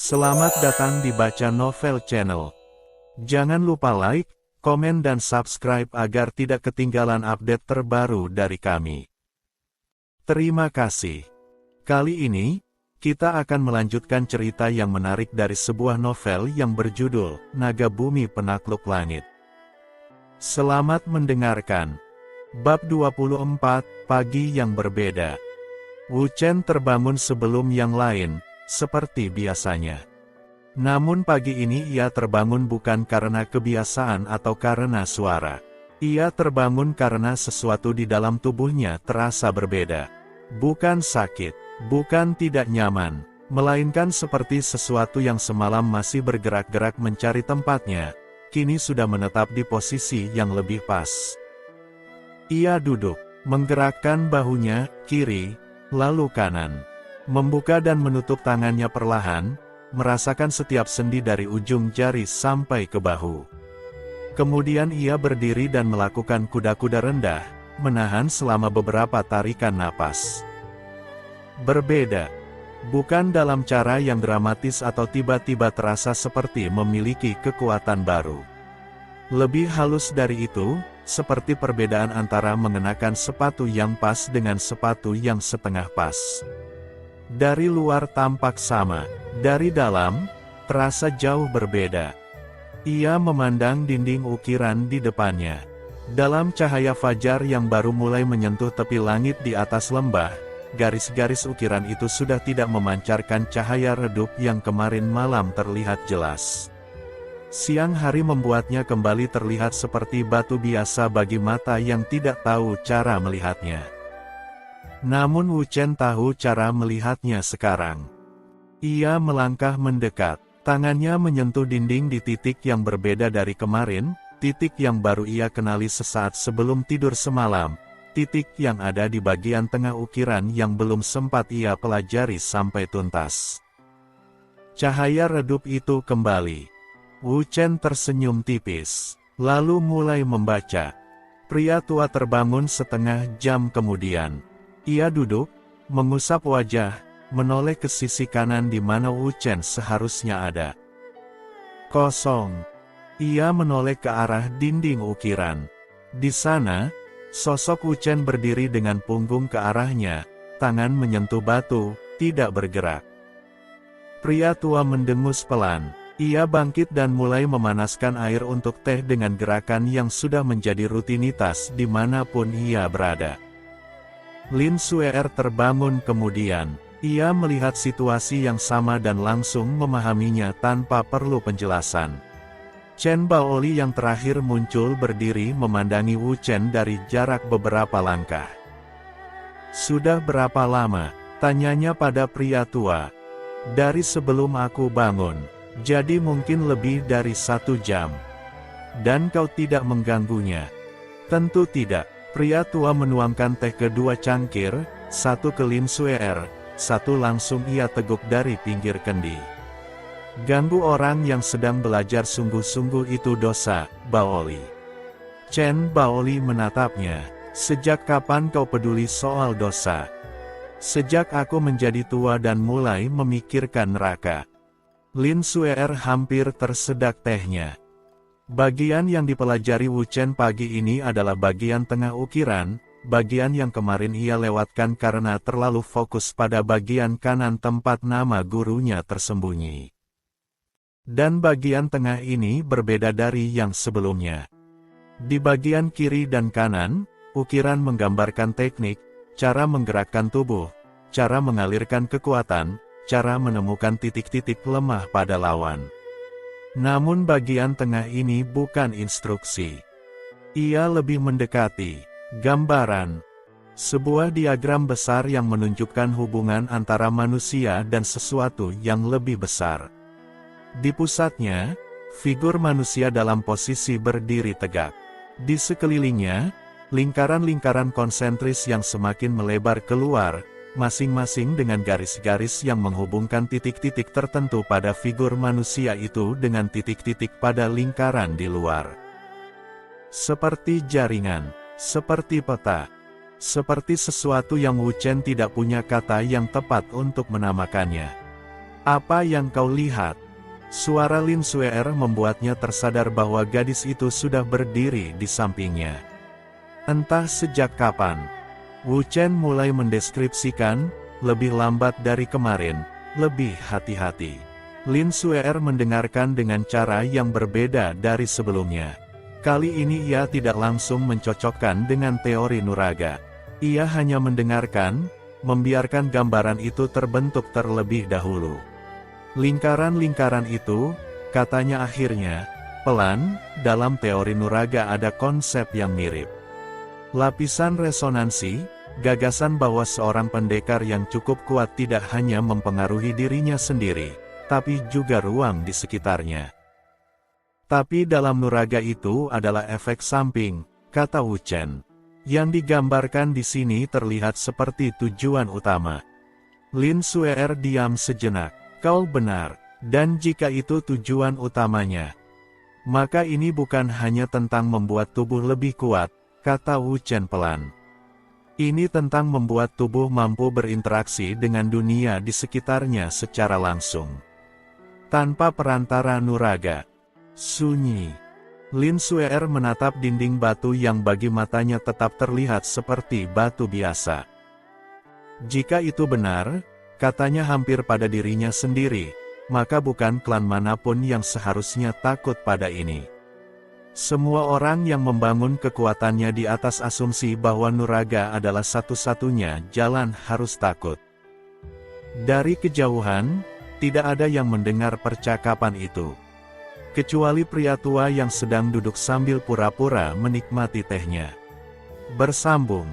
Selamat datang di Baca Novel Channel. Jangan lupa like, komen dan subscribe agar tidak ketinggalan update terbaru dari kami. Terima kasih. Kali ini, kita akan melanjutkan cerita yang menarik dari sebuah novel yang berjudul Naga Bumi Penakluk Langit. Selamat mendengarkan. Bab 24, Pagi yang Berbeda. Wu Chen terbangun sebelum yang lain, seperti biasanya. Namun pagi ini ia terbangun bukan karena kebiasaan atau karena suara. Ia terbangun karena sesuatu di dalam tubuhnya terasa berbeda. Bukan sakit, bukan tidak nyaman, melainkan seperti sesuatu yang semalam masih bergerak-gerak mencari tempatnya, kini sudah menetap di posisi yang lebih pas. Ia duduk, menggerakkan bahunya, kiri, lalu kanan. Membuka dan menutup tangannya perlahan, merasakan setiap sendi dari ujung jari sampai ke bahu. Kemudian ia berdiri dan melakukan kuda-kuda rendah, menahan selama beberapa tarikan napas. Berbeda. Bukan dalam cara yang dramatis atau tiba-tiba terasa seperti memiliki kekuatan baru. Lebih halus dari itu, seperti perbedaan antara mengenakan sepatu yang pas dengan sepatu yang setengah pas. Dari luar tampak sama, dari dalam, terasa jauh berbeda. Ia memandang dinding ukiran di depannya. Dalam cahaya fajar yang baru mulai menyentuh tepi langit di atas lembah, garis-garis ukiran itu sudah tidak memancarkan cahaya redup yang kemarin malam terlihat jelas. Siang hari membuatnya kembali terlihat seperti batu biasa bagi mata yang tidak tahu cara melihatnya. Namun Wu Chen tahu cara melihatnya sekarang. Ia melangkah mendekat, tangannya menyentuh dinding di titik yang berbeda dari kemarin, titik yang baru ia kenali sesaat sebelum tidur semalam, titik yang ada di bagian tengah ukiran yang belum sempat ia pelajari sampai tuntas. Cahaya redup itu kembali. Wu Chen tersenyum tipis, lalu mulai membaca. Pria tua terbangun setengah jam kemudian. Ia duduk, mengusap wajah, menoleh ke sisi kanan di mana Wu Chen seharusnya ada. Kosong. Ia menoleh ke arah dinding ukiran. Di sana, sosok Wu Chen berdiri dengan punggung ke arahnya, tangan menyentuh batu, tidak bergerak. Pria tua mendengus pelan. Ia bangkit dan mulai memanaskan air untuk teh dengan gerakan yang sudah menjadi rutinitas dimanapun ia berada. Lin Xuer terbangun kemudian. Ia melihat situasi yang sama dan langsung memahaminya tanpa perlu penjelasan. Chen Baoli yang terakhir muncul berdiri memandangi Wu Chen dari jarak beberapa langkah. "Sudah berapa lama?" tanyanya pada pria tua. "Dari sebelum aku bangun. Jadi mungkin lebih dari 1 jam. Dan kau tidak mengganggunya?" "Tentu tidak." Pria tua menuangkan teh ke 2 cangkir, satu ke Lin Xuer, satu langsung ia teguk dari pinggir kendi. "Ganggu orang yang sedang belajar sungguh-sungguh itu dosa, Baoli." Chen Baoli menatapnya. "Sejak kapan kau peduli soal dosa?" "Sejak aku menjadi tua dan mulai memikirkan neraka." Lin Xuer hampir tersedak tehnya. Bagian yang dipelajari Wu Chen pagi ini adalah bagian tengah ukiran, bagian yang kemarin ia lewatkan karena terlalu fokus pada bagian kanan tempat nama gurunya tersembunyi. Dan bagian tengah ini berbeda dari yang sebelumnya. Di bagian kiri dan kanan, ukiran menggambarkan teknik, cara menggerakkan tubuh, cara mengalirkan kekuatan, cara menemukan titik-titik lemah pada lawan. Namun bagian tengah ini bukan instruksi. Ia lebih mendekati gambaran. Sebuah diagram besar yang menunjukkan hubungan antara manusia dan sesuatu yang lebih besar. Di pusatnya, figur manusia dalam posisi berdiri tegak. Di sekelilingnya, lingkaran-lingkaran konsentris yang semakin melebar keluar, masing-masing dengan garis-garis yang menghubungkan titik-titik tertentu pada figur manusia itu dengan titik-titik pada lingkaran di luar. Seperti jaringan, seperti peta, seperti sesuatu yang Wu Chen tidak punya kata yang tepat untuk menamakannya. Apa yang kau lihat? Suara Lin Suer membuatnya tersadar bahwa gadis itu sudah berdiri di sampingnya. Entah sejak kapan, Wu Chen mulai mendeskripsikan, lebih lambat dari kemarin, lebih hati-hati. Lin Suer mendengarkan dengan cara yang berbeda dari sebelumnya. Kali ini ia tidak langsung mencocokkan dengan teori nuraga. Ia hanya mendengarkan, membiarkan gambaran itu terbentuk terlebih dahulu. Lingkaran-lingkaran itu, katanya akhirnya, pelan, dalam teori nuraga ada konsep yang mirip. Lapisan resonansi, gagasan bahwa seorang pendekar yang cukup kuat tidak hanya mempengaruhi dirinya sendiri, tapi juga ruang di sekitarnya. Tapi dalam nuraga itu adalah efek samping, kata Wu Chen. Yang digambarkan di sini terlihat seperti tujuan utama. Lin Suer diam sejenak. Kau benar, dan jika itu tujuan utamanya, maka ini bukan hanya tentang membuat tubuh lebih kuat, kata Wu Chen pelan. Ini tentang membuat tubuh mampu berinteraksi dengan dunia di sekitarnya secara langsung. Tanpa perantara nuraga. Sunyi. Lin Suer menatap dinding batu yang bagi matanya tetap terlihat seperti batu biasa. Jika itu benar, katanya hampir pada dirinya sendiri, maka bukan klan manapun yang seharusnya takut pada ini. Semua orang yang membangun kekuatannya di atas asumsi bahwa nuraga adalah satu-satunya jalan harus takut. Dari kejauhan, tidak ada yang mendengar percakapan itu. Kecuali pria tua yang sedang duduk sambil pura-pura menikmati tehnya. Bersambung.